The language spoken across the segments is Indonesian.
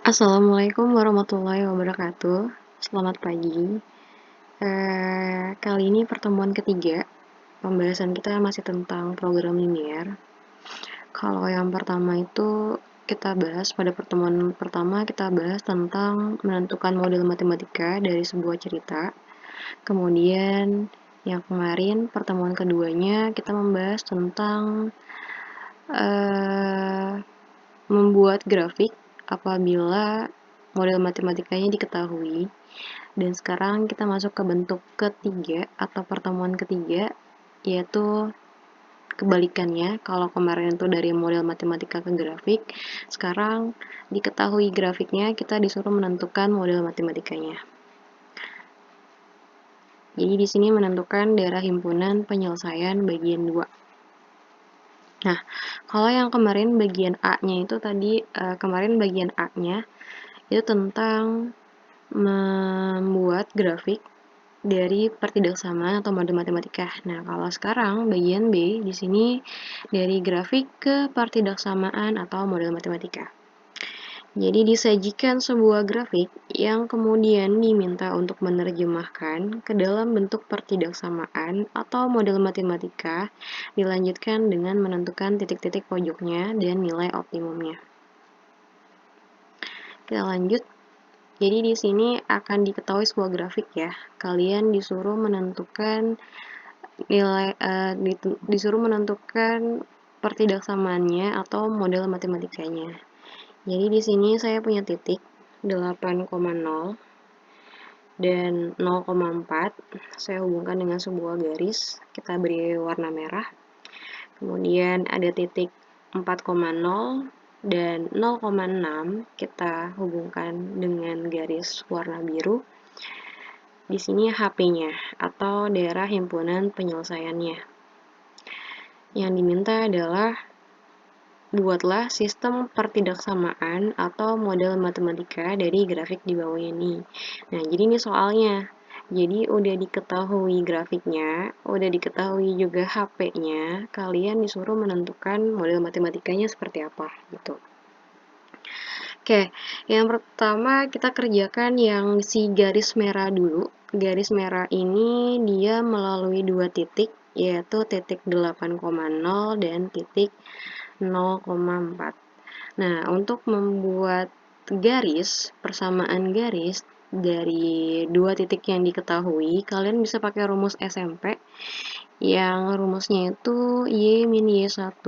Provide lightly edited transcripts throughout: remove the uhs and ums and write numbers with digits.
Assalamualaikum warahmatullahi wabarakatuh. Selamat pagi. Kali ini pertemuan ketiga. Pembahasan kita masih tentang program linear. Kalau yang pertama itu kita bahas pada pertemuan pertama kita bahas tentang menentukan model matematika dari sebuah cerita. Kemudian yang kemarin pertemuan keduanya kita membahas tentang membuat grafik apabila model matematikanya diketahui. Dan sekarang kita masuk ke bentuk ketiga atau pertemuan ketiga, yaitu kebalikannya. Kalau kemarin itu dari model matematika ke grafik, sekarang diketahui grafiknya, kita disuruh menentukan model matematikanya. Jadi di sini menentukan daerah himpunan penyelesaian bagian 2. Nah, kalau yang kemarin bagian A-nya itu tadi, kemarin bagian A-nya itu tentang membuat grafik dari pertidaksamaan atau model matematika. Nah, kalau sekarang bagian B di sini dari grafik ke pertidaksamaan atau model matematika. Jadi disajikan sebuah grafik yang kemudian diminta untuk menerjemahkan ke dalam bentuk pertidaksamaan atau model matematika, dilanjutkan dengan menentukan titik-titik pojoknya dan nilai optimumnya. Kita lanjut. Jadi di sini akan diketahui sebuah grafik ya. Kalian disuruh menentukan disuruh menentukan pertidaksamaannya atau model matematikanya. Jadi di sini saya punya titik 8,0 dan 0,4. Saya hubungkan dengan sebuah garis. Kita beri warna merah. Kemudian ada titik 4,0 dan 0,6 kita hubungkan dengan garis warna biru. Di sini HP-nya atau daerah himpunan penyelesaiannya. Yang diminta adalah buatlah sistem pertidaksamaan atau model matematika dari grafik di bawah ini. Nah, jadi ini soalnya. Jadi udah diketahui grafiknya, udah diketahui juga HP-nya, kalian disuruh menentukan model matematikanya seperti apa gitu. Oke, yang pertama kita kerjakan yang si garis merah dulu. Garis merah ini dia melalui dua titik, yaitu titik 8,0 dan titik 0,4. Nah, untuk membuat garis, persamaan garis dari dua titik yang diketahui, kalian bisa pakai rumus SMP yang rumusnya itu Y min Y1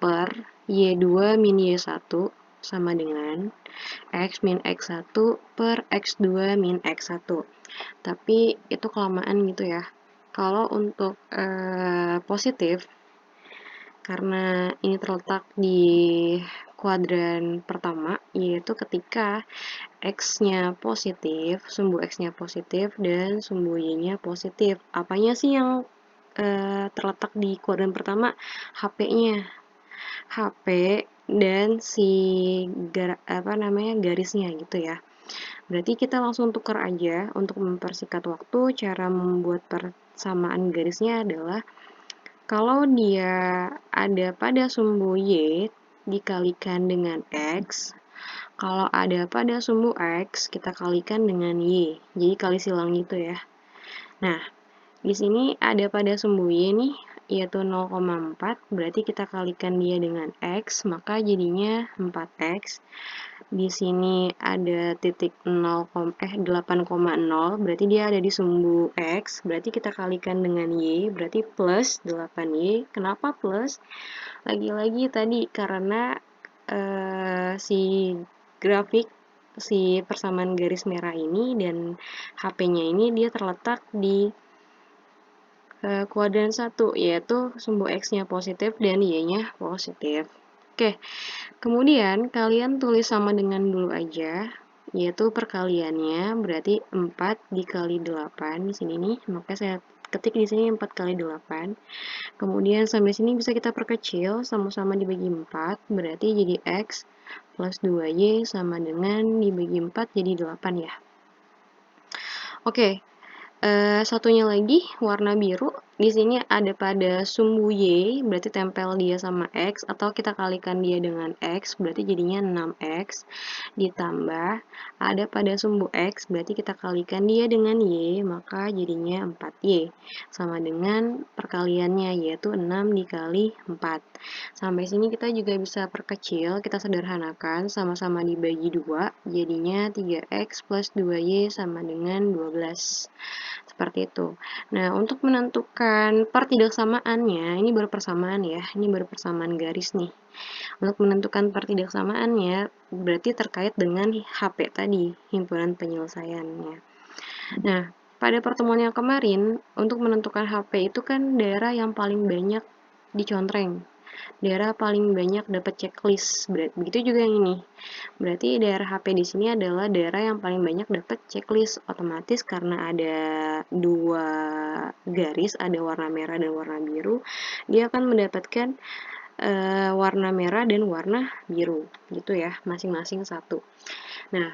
per Y2 min Y1 sama dengan X min X1 per X2 min X1. Tapi itu kelamaan gitu ya. Kalau untuk positif, karena ini terletak di kuadran pertama, yaitu ketika X-nya positif, sumbu X-nya positif, dan sumbu Y-nya positif. Apanya sih yang terletak di kuadran pertama? HP-nya. HP dan si garisnya gitu ya. Berarti kita langsung tukar aja untuk mempersingkat waktu. Cara membuat persamaan garisnya adalah kalau dia ada pada sumbu Y dikalikan dengan X, kalau ada pada sumbu X kita kalikan dengan Y. Jadi kali silang gitu ya. Nah, di sini ada pada sumbu Y nih, yaitu 0,4, berarti kita kalikan dia dengan X, maka jadinya 4X. Di sini ada titik 8,0, berarti dia ada di sumbu X, berarti kita kalikan dengan Y, berarti plus 8Y. Kenapa plus? Lagi-lagi tadi karena si grafik, si persamaan garis merah ini dan HP-nya ini dia terletak di kuadran 1, yaitu sumbu X-nya positif dan Y-nya positif. Oke, kemudian kalian tulis sama dengan dulu aja, yaitu perkaliannya berarti 4 dikali 8 di sini nih, maka saya ketik di sini 4 kali 8. Kemudian sampai sini bisa kita perkecil, sama-sama dibagi 4, berarti jadi X plus 2Y sama dengan dibagi 4 jadi 8 ya. Oke, satunya lagi warna biru, di sini ada pada sumbu Y, berarti tempel dia sama X, atau kita kalikan dia dengan X, berarti jadinya 6X, ditambah ada pada sumbu X, berarti kita kalikan dia dengan Y, maka jadinya 4Y, sama dengan perkaliannya, yaitu 6 dikali 4. Sampai sini kita juga bisa perkecil, kita sederhanakan, sama-sama dibagi 2, jadinya 3X plus 2Y sama dengan 12. Seperti itu. Nah, untuk menentukan pertidaksamaannya, ini baru persamaan ya, ini baru persamaan garis nih. Untuk menentukan pertidaksamaannya, berarti terkait dengan HP tadi, himpunan penyelesaiannya. Nah, pada pertemuan yang kemarin, untuk menentukan HP itu kan daerah yang paling banyak dicontreng. Daerah paling banyak dapat checklist. Begitu juga yang ini. Berarti daerah HP di sini adalah daerah yang paling banyak dapat checklist. Otomatis karena ada dua garis, ada warna merah dan warna biru, dia akan mendapatkan warna merah dan warna biru, gitu ya, masing-masing satu. Nah,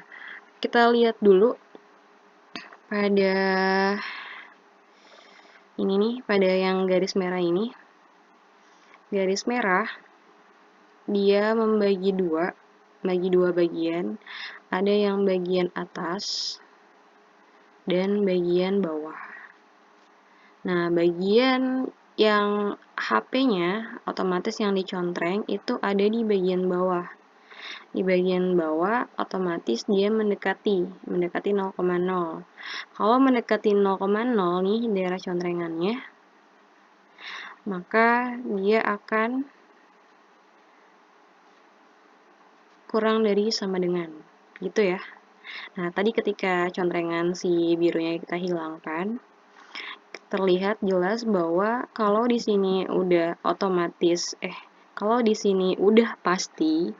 kita lihat dulu pada ini nih, pada yang garis merah ini. Garis merah dia membagi dua bagian, ada yang bagian atas dan bagian bawah. Nah, bagian yang HP-nya otomatis yang dicontreng itu ada di bagian bawah. Di bagian bawah otomatis dia mendekati 0,0. Kalau mendekati 0,0 nih daerah contrengannya, maka dia akan kurang dari sama dengan, gitu ya. Nah, tadi ketika contrengan si birunya kita hilangkan, terlihat jelas bahwa kalau di sini udah otomatis, kalau di sini udah pasti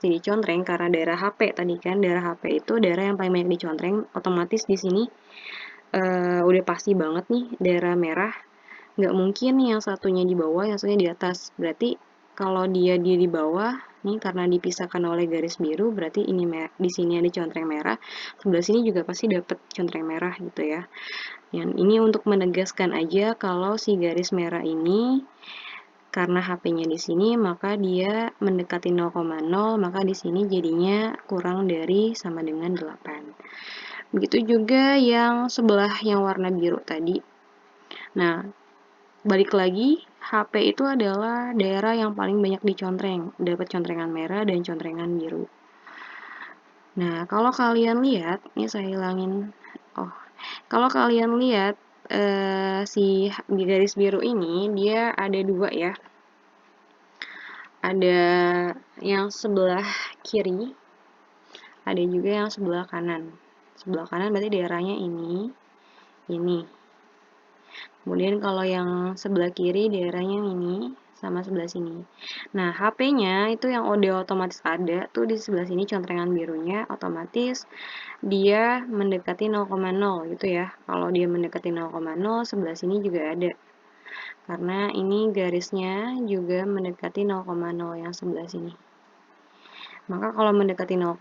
dicontreng karena daerah HP tadi kan, daerah HP itu daerah yang paling banyak dicontreng, otomatis di sini udah pasti banget nih daerah merah, nggak mungkin yang satunya di bawah, yang satunya di atas. Berarti kalau dia di bawah nih karena dipisahkan oleh garis biru, berarti ini di sini ada contreng merah, sebelah sini juga pasti dapat contreng merah gitu ya. Yang ini untuk menegaskan aja kalau si garis merah ini karena HP-nya di sini maka dia mendekati 0,0, maka di sini jadinya kurang dari sama dengan 8. Begitu juga yang sebelah yang warna biru tadi. Nah, balik lagi, HP itu adalah daerah yang paling banyak dicontreng, dapat contrengan merah dan contrengan biru. Nah, kalau kalian lihat, ini saya hilangin. Kalau kalian lihat si garis biru ini, dia ada dua ya. Ada yang sebelah kiri, ada juga yang sebelah kanan. Sebelah kanan berarti daerahnya ini. Kemudian kalau yang sebelah kiri daerahnya ini sama sebelah sini. Nah, HP-nya itu yang udah otomatis ada tuh di sebelah sini contrengan birunya, otomatis dia mendekati 0,0 gitu ya. Kalau dia mendekati 0,0, sebelah sini juga ada. Karena ini garisnya juga mendekati 0,0 yang sebelah sini. Maka kalau mendekati 0,0,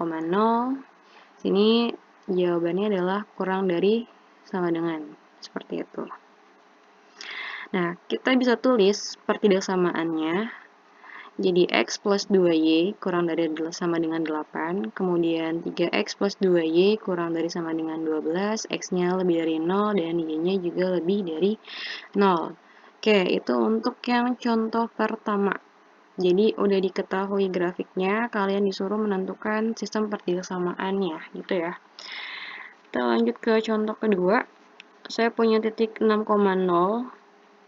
sini jawabannya adalah kurang dari sama dengan. Seperti itu. Nah, kita bisa tulis pertidaksamaannya. Jadi X plus 2Y kurang dari sama dengan 8. Kemudian 3X plus 2Y kurang dari sama dengan 12. X-nya lebih dari 0 dan Y-nya juga lebih dari 0. Oke, itu untuk yang contoh pertama. Jadi udah diketahui grafiknya, kalian disuruh menentukan sistem pertidaksamaannya, gitu ya. Kita lanjut ke contoh kedua. Saya punya titik 6,0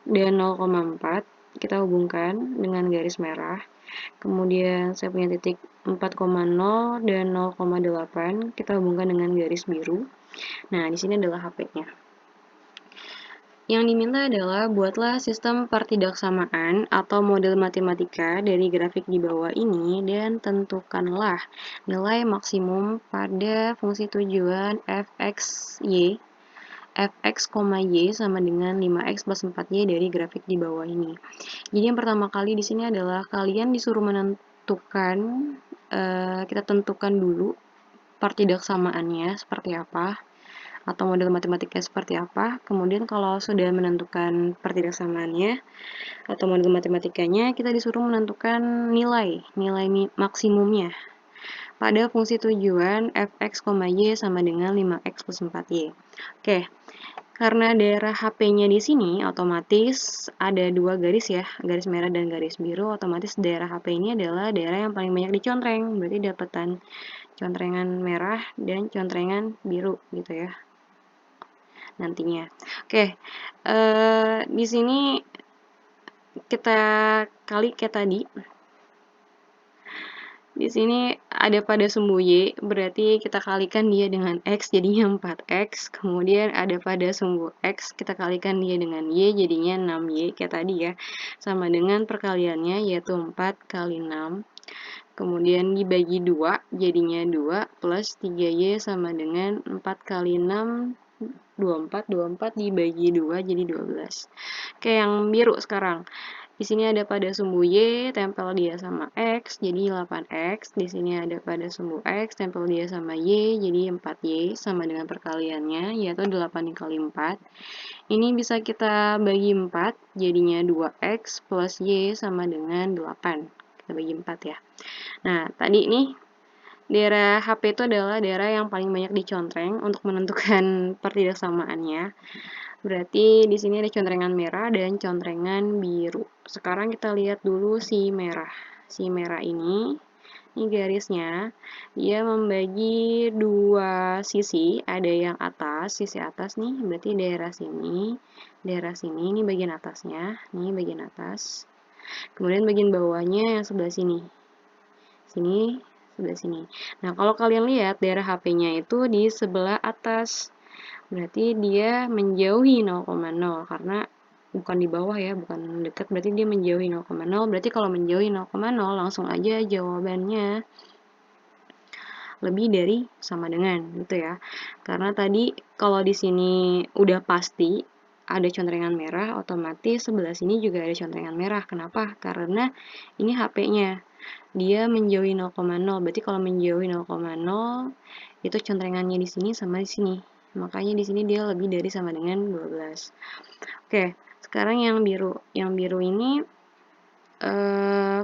dan 0,4, kita hubungkan dengan garis merah. Kemudian saya punya titik 4,0 dan 0,8, kita hubungkan dengan garis biru. Nah, di sini adalah HP-nya. Yang diminta adalah buatlah sistem pertidaksamaan atau model matematika dari grafik di bawah ini dan tentukanlah nilai maksimum pada fungsi tujuan fx, y sama dengan 5x plus 4y dari grafik di bawah ini. Jadi yang pertama kali di sini adalah kalian disuruh menentukan, kita tentukan dulu pertidaksamaannya seperti apa. atau model matematikanya seperti apa. Kemudian kalau sudah menentukan pertidaksamaannya atau model matematikanya, kita disuruh menentukan nilai maksimumnya pada fungsi tujuan fx, y sama dengan 5x plus 4y. Oke, karena daerah HP-nya di sini otomatis ada dua garis ya, garis merah dan garis biru. Otomatis daerah HP ini adalah daerah yang paling banyak dicontreng, berarti dapatan contrengan merah dan contrengan biru gitu ya nantinya. Oke, di sini kita kali kayak tadi. Di sini ada pada sumbu Y, berarti kita kalikan dia dengan X, jadinya 4X. Kemudian ada pada sumbu X, kita kalikan dia dengan Y, jadinya 6Y, kayak tadi ya. Sama dengan perkaliannya, yaitu 4 kali 6. Kemudian dibagi 2, jadinya 2, plus 3Y sama dengan 4 kali 6, 24 dibagi 2, jadi 12. Oke, yang biru sekarang. Di sini ada pada sumbu Y, tempel dia sama X, jadi 8X. Di sini ada pada sumbu X, tempel dia sama Y, jadi 4Y, sama dengan perkaliannya, yaitu 8 dikali 4. Ini bisa kita bagi 4, jadinya 2X plus Y sama dengan 8. Kita bagi 4 ya. Nah, tadi nih, daerah HP itu adalah daerah yang paling banyak dicontreng untuk menentukan pertidaksamaannya. Berarti di sini ada contrengan merah dan contrengan biru. Sekarang kita lihat dulu si merah. Si merah ini garisnya, dia membagi dua sisi. Ada yang atas, sisi atas nih, berarti daerah sini, ini bagian atasnya, ini bagian atas. Kemudian bagian bawahnya yang sebelah sini. Sini, sebelah sini. Nah, kalau kalian lihat daerah HP-nya itu di sebelah atas. Berarti dia menjauhi 0,0 karena bukan di bawah ya, bukan dekat, berarti dia menjauhi 0,0. Berarti kalau menjauhi 0,0 langsung aja jawabannya lebih dari sama dengan gitu ya. Karena tadi kalau di sini udah pasti ada contrengan merah, otomatis sebelah sini juga ada contrengan merah. Kenapa? Karena ini HP-nya. Dia menjauhi 0,0. Berarti kalau menjauhi 0,0 itu contrengannya di sini sama di sini. Makanya di sini dia lebih dari sama dengan 12. Oke, sekarang yang biru. Yang biru ini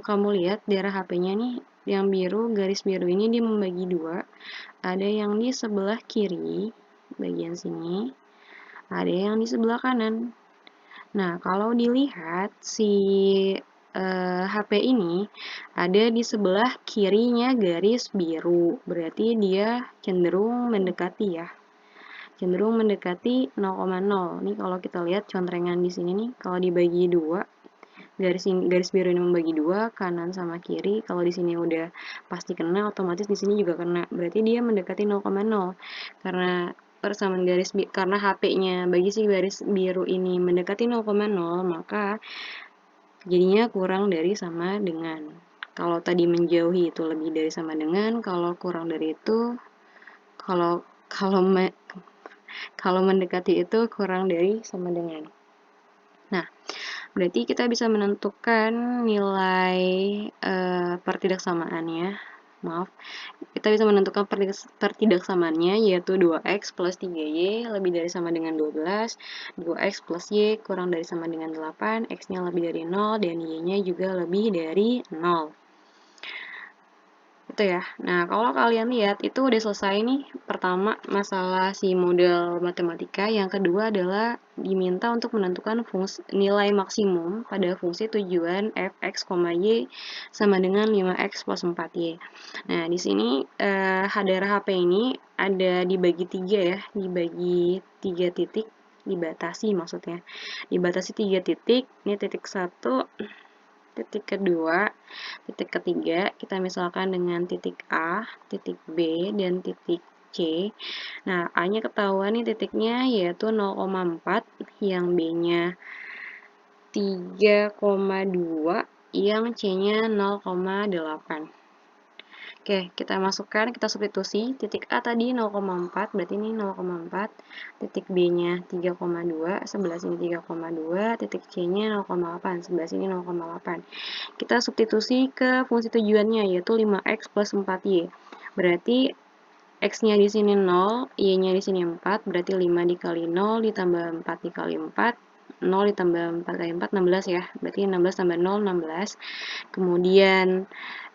kamu lihat daerah HP-nya nih, yang biru, garis biru ini dia membagi dua. Ada yang di sebelah kiri, bagian sini. Ada yang di sebelah kanan. Nah, kalau dilihat si HP ini ada di sebelah kirinya garis biru. Berarti dia cenderung mendekati ya. Cenderung mendekati 0,0. Nih kalau kita lihat contrengan di sini nih, kalau dibagi dua, garis biru ini membagi dua, kanan sama kiri. Kalau di sini udah pasti kena, otomatis di sini juga kena. Berarti dia mendekati 0,0. Karena persamaan karena HP-nya bagi si garis biru ini mendekati 0,0, maka jadinya kurang dari sama dengan. Kalau tadi menjauhi itu lebih dari sama dengan, kalau kurang dari itu, kalau mendekati itu kurang dari sama dengan. Nah, berarti kita bisa menentukan nilai pertidaksamaannya. Maaf, kita bisa menentukan pertidaksamaannya, yaitu 2x plus 3y lebih dari sama dengan 12, 2x plus y kurang dari sama dengan 8, x-nya lebih dari 0, dan y-nya juga lebih dari 0. Itu ya. Nah, kalau kalian lihat itu udah selesai nih. Pertama, masalah si model matematika. Yang kedua adalah diminta untuk menentukan nilai maksimum pada fungsi tujuan fx, y sama dengan 5x plus 4y. Nah, di sini daerah HP ini ada dibagi 3 ya, dibagi 3 titik, dibatasi maksudnya. Dibatasi 3 titik. Ini titik 1, titik kedua, titik ketiga, kita misalkan dengan titik A, titik B, dan titik C. Nah, A-nya ketahuan nih titiknya yaitu 0,4, yang B-nya 3,2, yang C-nya 0,8. Oke, kita masukkan, kita substitusi. Titik A tadi 0,4, berarti ini 0,4. Titik B-nya 3,2, sebelah sini 3,2. Titik C-nya 0,8, sebelah sini 0,8. Kita substitusi ke fungsi tujuannya, yaitu 5x plus 4y. Berarti X-nya di sini 0, Y-nya di sini 4, berarti 5 dikali 0 ditambah 4 dikali 4, 0 ditambah 4 kali 4, 16 ya. Berarti 16 tambah 0, 16. Kemudian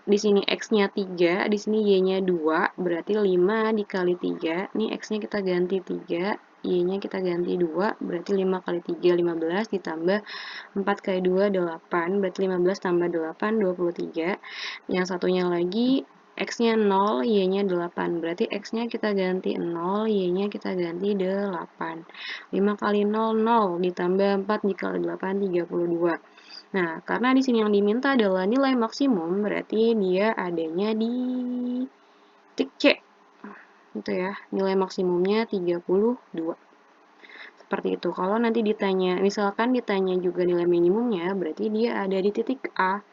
di sini X-nya 3, di sini Y-nya 2, berarti 5 dikali 3. Ini X-nya kita ganti 3, Y-nya kita ganti 2, berarti 5 kali 3, 15, ditambah 4 kali 2, 8, berarti 15 tambah 8, 23. Yang satunya lagi, X-nya 0, Y-nya 8. Berarti X-nya kita ganti 0, Y-nya kita ganti 8. 5 kali 0, 0. Ditambah 4 dikali 8, 32. Nah, karena di sini yang diminta adalah nilai maksimum, berarti dia adanya di titik C. Itu ya, nilai maksimumnya 32. Seperti itu. Kalau nanti ditanya, misalkan ditanya juga nilai minimumnya, berarti dia ada di titik A,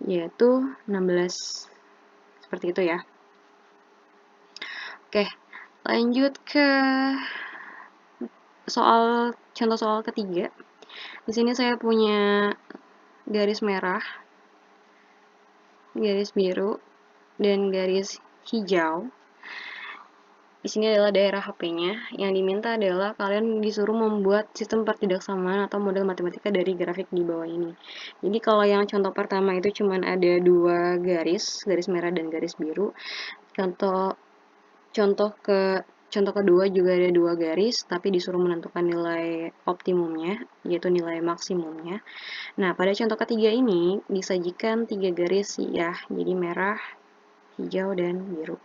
yaitu 16. Seperti itu ya. Oke, lanjut ke contoh soal ketiga. Di sini saya punya garis merah, garis biru, dan garis hijau. Di sini adalah daerah HP-nya. Yang diminta adalah kalian disuruh membuat sistem pertidaksamaan atau model matematika dari grafik di bawah ini. Jadi kalau yang contoh pertama itu cuma ada 2 garis merah dan garis biru. Contoh kedua juga ada 2 garis, tapi disuruh menentukan nilai optimumnya, yaitu nilai maksimumnya. Nah, pada contoh ketiga ini disajikan 3 garis ya, jadi merah, hijau, dan biru.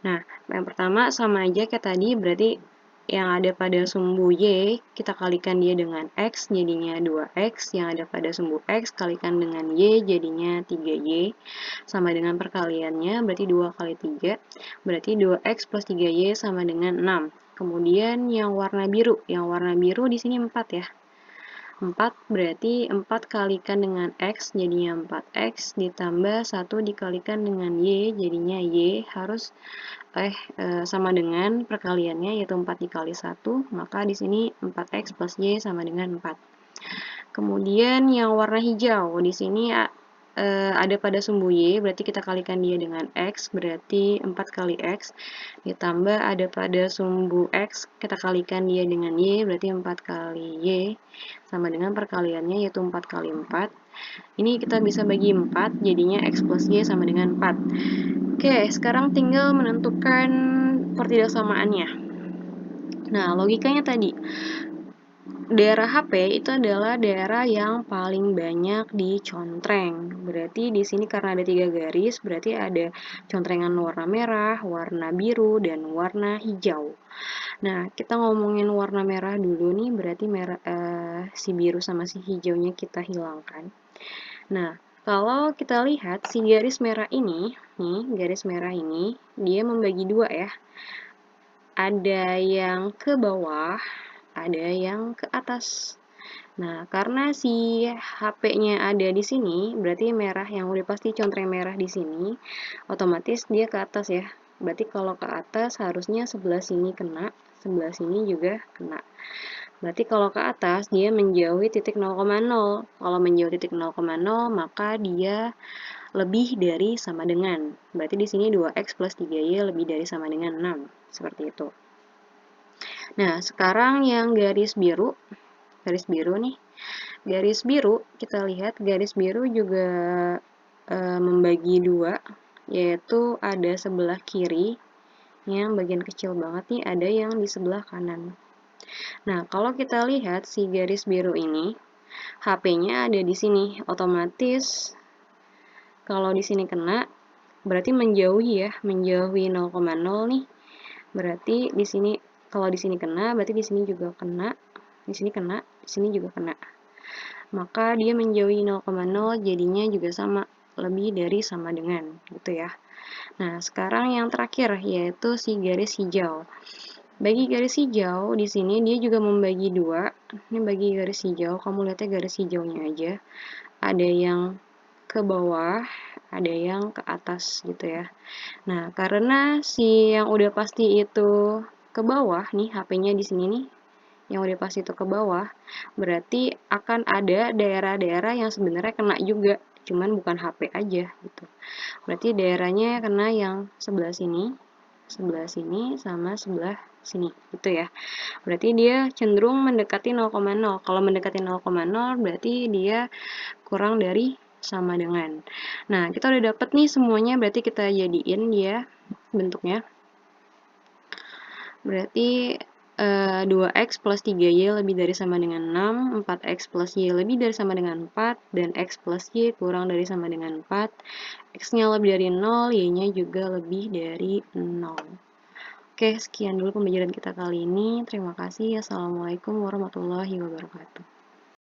Nah, yang pertama sama aja kayak tadi, berarti yang ada pada sumbu Y, kita kalikan dia dengan X, jadinya 2X. Yang ada pada sumbu X, kalikan dengan Y, jadinya 3Y. Sama dengan perkaliannya, berarti 2 kali 3. Berarti 2X plus 3Y sama dengan 6. Kemudian yang warna biru di sini 4 ya. 4 berarti 4 kalikan dengan X jadinya 4X ditambah 1 dikalikan dengan Y jadinya Y harus sama dengan perkaliannya yaitu 4 dikali 1, maka di sini 4X plus Y sama dengan 4. Kemudian yang warna hijau di sini ada pada sumbu Y, berarti kita kalikan dia dengan X, berarti 4 kali X, ditambah ada pada sumbu X, kita kalikan dia dengan Y, berarti 4 kali Y, sama dengan perkaliannya yaitu 4 kali 4. Ini kita bisa bagi 4, jadinya X plus Y sama dengan 4. Oke, sekarang tinggal menentukan pertidaksamaannya. Nah, logikanya tadi, daerah HP itu adalah daerah yang paling banyak dicontreng. Berarti di sini karena ada 3 garis, berarti ada contrengan warna merah, warna biru, dan warna hijau. Nah, kita ngomongin warna merah dulu nih, berarti si biru sama si hijaunya kita hilangkan. Nah, kalau kita lihat si garis merah ini, dia membagi 2 ya. Ada yang ke bawah, ada yang ke atas. Nah, karena si HP-nya ada di sini, berarti merah yang udah pasti contreng merah di sini, otomatis dia ke atas ya. Berarti kalau ke atas harusnya sebelah sini kena, sebelah sini juga kena. Berarti kalau ke atas dia menjauhi titik 0,0. Kalau menjauhi titik 0,0, maka dia lebih dari sama dengan. Berarti di sini 2X plus 3Y lebih dari sama dengan 6. Seperti itu. Nah, sekarang yang garis biru nih. Garis biru, kita lihat garis biru juga membagi 2, yaitu ada sebelah kiri, yang bagian kecil banget nih, ada yang di sebelah kanan. Nah, kalau kita lihat si garis biru ini, HP-nya ada di sini, otomatis kalau di sini kena, berarti menjauhi ya, menjauhi 0,0 nih. Berarti di sini kalau di sini kena, berarti di sini juga kena, di sini kena, di sini juga kena. Maka dia menjauhi 0,0 jadinya juga sama, lebih dari sama dengan, gitu ya. Nah, sekarang yang terakhir yaitu si garis hijau. Bagi garis hijau di sini dia juga membagi 2. Ini bagi garis hijau, kamu lihatnya garis hijaunya aja. Ada yang ke bawah, ada yang ke atas gitu ya. Nah, karena si yang udah pasti itu ke bawah nih, HP-nya di sini nih, yang udah pasti itu ke bawah, berarti akan ada daerah-daerah yang sebenarnya kena juga, cuman bukan HP aja gitu. Berarti daerahnya kena yang sebelah sini, sebelah sini sama sebelah sini, gitu ya. Berarti dia cenderung mendekati 0,0. Kalau mendekati 0,0 berarti dia kurang dari sama dengan. Nah, kita udah dapet nih semuanya, berarti kita jadiin dia bentuknya. Berarti 2x plus 3y lebih dari sama dengan 6, 4x plus y lebih dari sama dengan 4, dan x plus y kurang dari sama dengan 4. X-nya lebih dari 0, y-nya juga lebih dari 0. Oke, sekian dulu pembelajaran kita kali ini. Terima kasih. Assalamualaikum warahmatullahi wabarakatuh.